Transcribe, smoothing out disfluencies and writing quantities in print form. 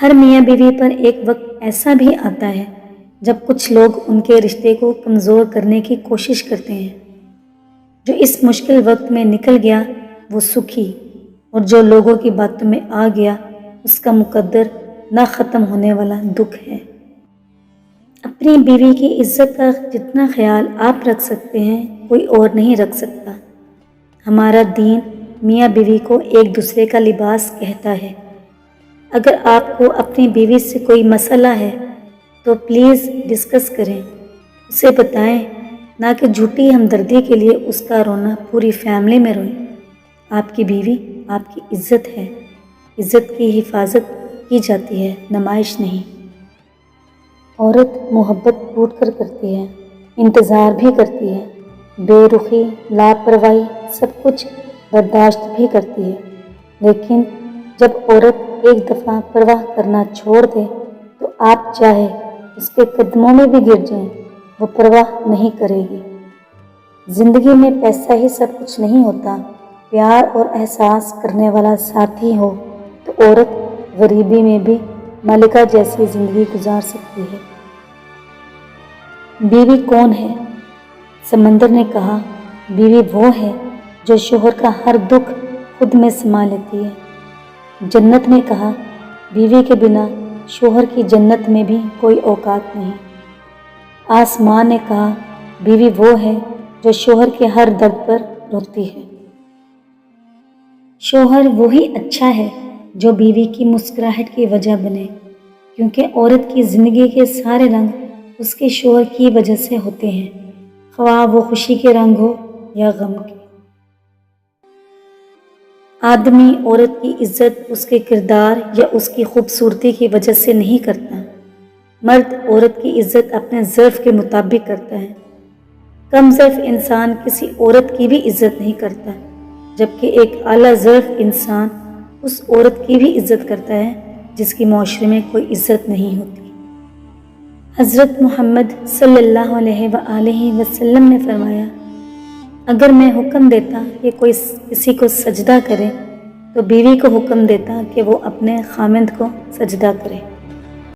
ہر میاں بیوی پر ایک وقت ایسا بھی آتا ہے جب کچھ لوگ ان کے رشتے کو کمزور کرنے کی کوشش کرتے ہیں۔ جو اس مشکل وقت میں نکل گیا وہ سکھی، اور جو لوگوں کی باتوں میں آ گیا اس کا مقدر نہ ختم ہونے والا دکھ ہے۔ اپنی بیوی کی عزت کا جتنا خیال آپ رکھ سکتے ہیں کوئی اور نہیں رکھ سکتا۔ ہمارا دین میاں بیوی کو ایک دوسرے کا لباس کہتا ہے۔ اگر آپ کو اپنی بیوی سے کوئی مسئلہ ہے تو پلیز ڈسکس کریں، اسے بتائیں، نہ کہ جھوٹی ہمدردی کے لیے اس کا رونا پوری فیملی میں روئیں۔ آپ کی بیوی آپ کی عزت ہے، عزت کی حفاظت کی جاتی ہے، نمائش نہیں۔ عورت محبت ٹوٹ کر کرتی ہے، انتظار بھی کرتی ہے، بے رخی، لاپرواہی سب کچھ برداشت بھی کرتی ہے، لیکن جب عورت ایک دفعہ پرواہ کرنا چھوڑ دے تو آپ چاہے اس کے قدموں میں بھی گر جائیں، وہ پرواہ نہیں کرے گی۔ زندگی میں پیسہ ہی سب کچھ نہیں ہوتا، پیار اور احساس کرنے والا ساتھی ہو تو عورت غریبی میں بھی ملکہ جیسی زندگی گزار سکتی ہے۔ بیوی کون ہے؟ سمندر نے کہا، بیوی وہ ہے جو شوہر کا ہر دکھ خود میں سما لیتی ہے۔ جنت نے کہا، بیوی کے بنا شوہر کی جنت میں بھی کوئی اوقات نہیں۔ آسمان نے کہا، بیوی وہ ہے جو شوہر کے ہر درد پر روتی ہے۔ شوہر وہی اچھا ہے جو بیوی کی مسکراہٹ کی وجہ بنے، کیونکہ عورت کی زندگی کے سارے رنگ اس کے شوہر کی وجہ سے ہوتے ہیں، خواہ وہ خوشی کے رنگ ہو یا غم کے۔ آدمی عورت کی عزت اس کے کردار یا اس کی خوبصورتی کی وجہ سے نہیں کرتا، مرد عورت کی عزت اپنے ظرف کے مطابق کرتا ہے۔ کم ظرف انسان کسی عورت کی بھی عزت نہیں کرتا، جبکہ ایک اعلیٰ ظرف انسان اس عورت کی بھی عزت کرتا ہے جس کی معاشرے میں کوئی عزت نہیں ہوتی۔ حضرت محمد صلی اللہ علیہ وآلہ وسلم نے فرمایا، اگر میں حکم دیتا کہ کوئی کسی کو سجدہ کرے تو بیوی کو حکم دیتا کہ وہ اپنے خاوند کو سجدہ کرے۔